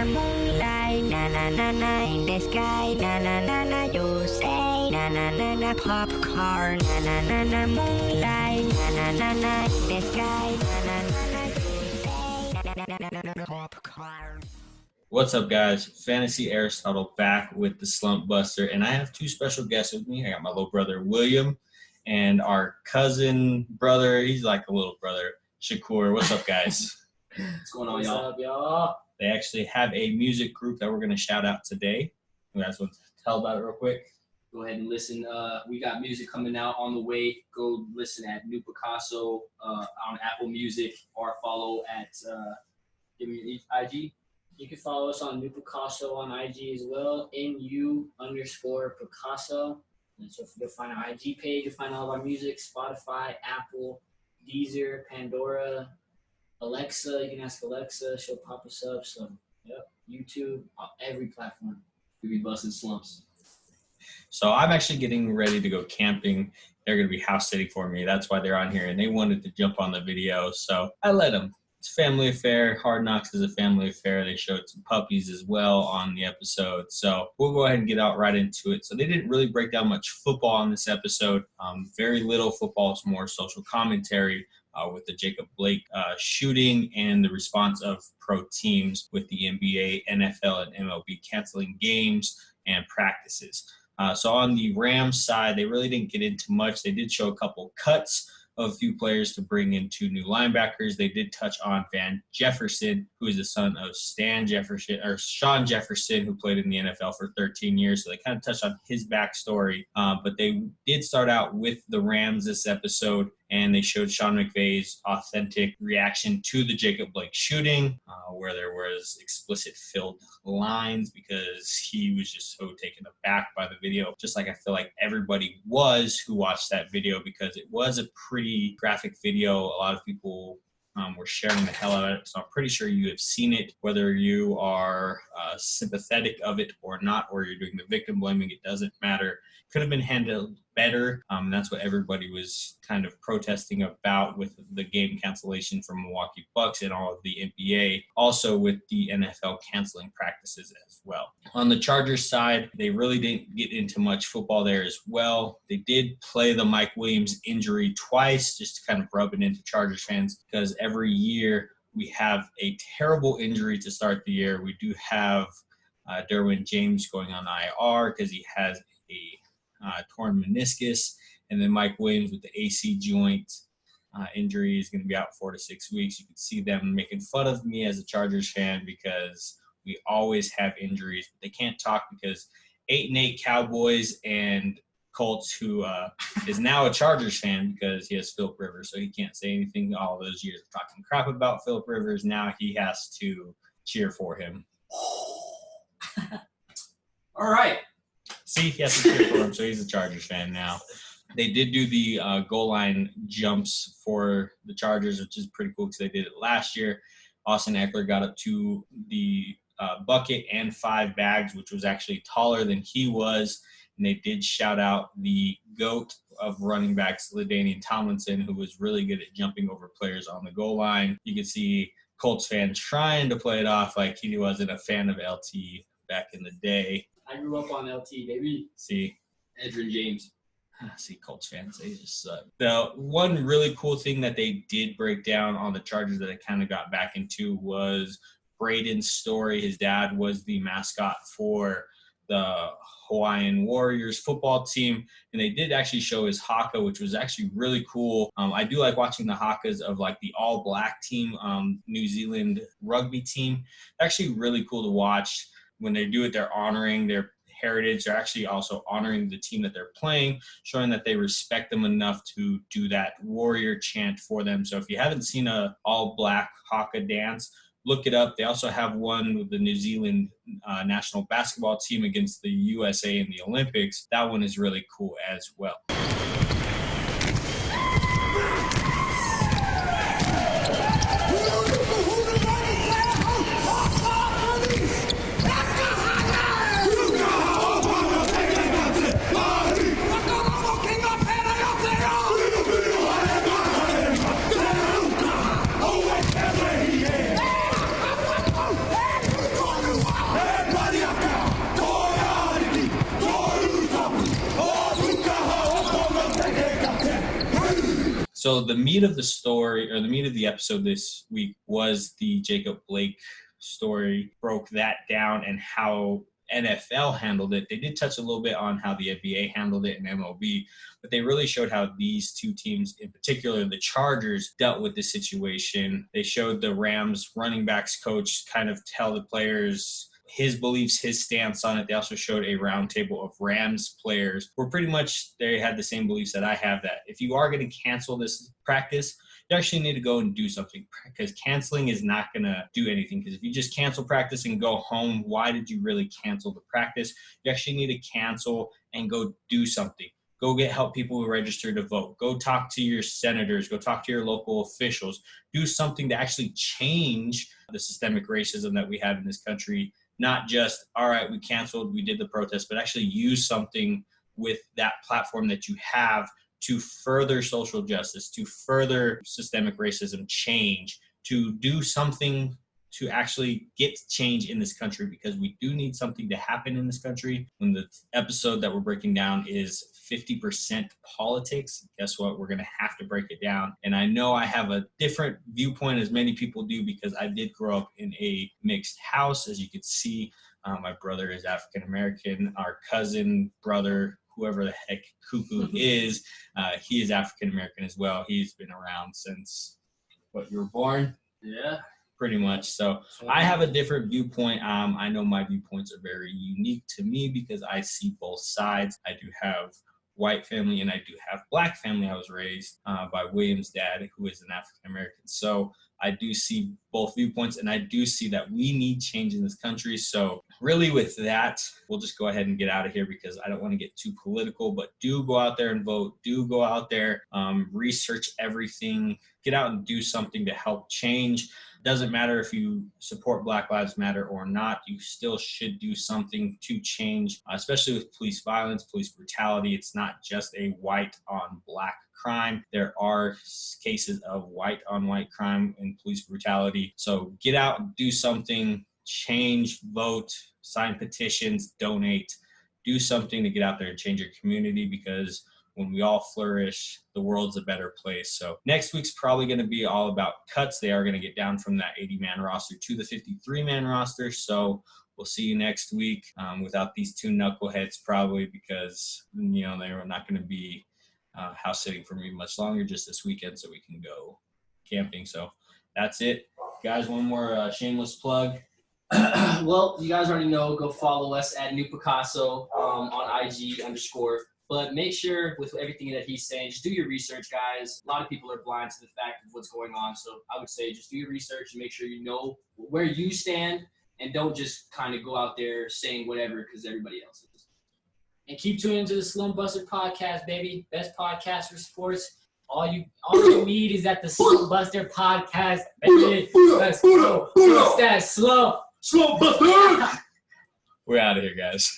Moonlight, in the sky, you say, popcorn, moonlight, in the sky, you say, popcorn. What's up, guys? Fantasy Aristotle back with the Slump Buster, and I have two special guests with me. I got my little brother William and our cousin brother. He's like a little brother, Shakur. What's up, guys? What's going on, What's y'all? up, y'all? They actually have a music group that we're going to shout out today. You guys want to tell about it real quick? Go ahead and listen. We got music coming out on the way. Go listen at New Picasso on Apple Music or follow at give me IG. You can follow us on New Picasso on IG as well, NU_Picasso. And so you'll find our IG page, you'll find all of our music, Spotify, Apple, Deezer, Pandora, Alexa. You can ask Alexa, she'll pop us up. So, yep, YouTube, every platform. We be busting slumps. So I'm actually getting ready to go camping. They're going to be house sitting for me. That's why they're on here, and they wanted to jump on the video, so I let them. It's a family affair. Hard Knocks is a family affair. They showed some puppies as well on the episode. So we'll go ahead and get out right into it. So they didn't really break down much football on this episode. Very little football. It's more social commentary with the Jacob Blake shooting and the response of pro teams with the NBA, NFL, and MLB canceling games and practices. So on the Rams side, they really didn't get into much. They did show a couple cuts of a few players to bring in two new linebackers. They did touch on Van Jefferson, who is the son of Shawn Jefferson, who played in the NFL for 13 years. So they kind of touched on his backstory. But they did start out with the Rams this episode, and they showed Sean McVay's authentic reaction to the Jacob Blake shooting, where there was explicit filled lines because he was just so taken aback by the video, just like I feel like everybody was who watched that video, because it was a pretty graphic video. A lot of people were sharing the hell out of it, so I'm pretty sure you have seen it, whether you are sympathetic of it or not, or you're doing the victim blaming. It doesn't matter. Could have been handled better. That's what everybody was kind of protesting about with the game cancellation from Milwaukee Bucks and all of the NBA, also with the NFL canceling practices as well. On the Chargers side, they really didn't get into much football there as well. They did play the Mike Williams injury twice, just to kind of rub it into Chargers fans, because every year we have a terrible injury to start the year. We do have Derwin James going on IR because he has a torn meniscus, and then Mike Williams with the AC joint injury is going to be out 4 to 6 weeks. You can see them making fun of me as a Chargers fan because we always have injuries. But they can't talk because 8-8 Cowboys and Colts, who is now a Chargers fan because he has Philip Rivers, so he can't say anything all those years of talking crap about Philip Rivers. Now he has to cheer for him. All right. See, he has to cheer for him, so he's a Chargers fan now. They did do the goal line jumps for the Chargers, which is pretty cool because they did it last year. Austin Eckler got up to the bucket and 5 bags, which was actually taller than he was. And they did shout out the GOAT of running backs, LaDainian Tomlinson, who was really good at jumping over players on the goal line. You could see Colts fans trying to play it off like he wasn't a fan of LT back in the day. I grew up on LT, baby. See, Edgerrin James. See, Colts fans, they just suck. The one really cool thing that they did break down on the Chargers that I kind of got back into was Braden's story. His dad was the mascot for the Hawaiian Warriors football team, and they did actually show his haka, which was actually really cool. I do like watching the hakas of like the all-black team, New Zealand rugby team. Actually really cool to watch. When they do it, they're honoring their heritage. They're actually also honoring the team that they're playing, showing that they respect them enough to do that warrior chant for them. So if you haven't seen a all-black haka dance, look it up. They also have one with the New Zealand national basketball team against the USA in the Olympics. That one is really cool as well. So the meat of the story, or the meat of the episode this week, was the Jacob Blake story. Broke that down and how NFL handled it. They did touch a little bit on how the NBA handled it and MLB, but they really showed how these two teams, in particular the Chargers, dealt with the situation. They showed the Rams running backs coach kind of tell the players his beliefs, his stance on it. They also showed a roundtable of Rams players where pretty much they had the same beliefs that I have, that if you are going to cancel this practice, you actually need to go and do something, because canceling is not going to do anything. Because if you just cancel practice and go home, why did you really cancel the practice? You actually need to cancel and go do something. Go get help people who register to vote. Go talk to your senators. Go talk to your local officials. Do something to actually change the systemic racism that we have in this country. Not just, all right, we canceled, we did the protest, but actually use something with that platform that you have to further social justice, to further systemic racism change, to do something to actually get change in this country, because we do need something to happen in this country. When the episode that we're breaking down is 50% politics, guess what? We're going to have to break it down. And I know I have a different viewpoint, as many people do, because I did grow up in a mixed house. As you can see, my brother is African-American. Our cousin, brother, whoever the heck Cuckoo is, he is African-American as well. He's been around since, what, you were born? Yeah. Pretty much. So I have a different viewpoint. I know my viewpoints are very unique to me because I see both sides. I do have white family and I do have black family. I was raised by William's dad, who is an African-American. So I do see both viewpoints, and I do see that we need change in this country. So really with that, we'll just go ahead and get out of here, because I don't want to get too political, but do go out there and vote. Do go out there, research everything, get out and do something to help change. Doesn't matter if you support Black Lives Matter or not, you still should do something to change, especially with police violence, police brutality. It's not just a white on black crime. There are cases of white on white crime and police brutality. So get out and do something, change, vote, sign petitions, donate, do something to get out there and change your community, because when we all flourish, the world's a better place. So next week's probably going to be all about cuts. They are going to get down from that 80-man roster to the 53-man roster. So we'll see you next week without these two knuckleheads, probably, because, you know, they're not going to be house sitting for me much longer, just this weekend, so we can go camping. So that's it. Guys, one more shameless plug. Well, you guys already know, go follow us at New Picasso on IG _. But make sure with everything that he's saying, just do your research, guys. A lot of people are blind to the fact of what's going on. So I would say just do your research and make sure you know where you stand, and don't just kind of go out there saying whatever because everybody else is. And keep tuning into the Slum Buster podcast, baby. Best podcast for sports. All you need is at the Slum Buster podcast, baby. Let's go. What's that? Slum Buster! We're out of here, guys.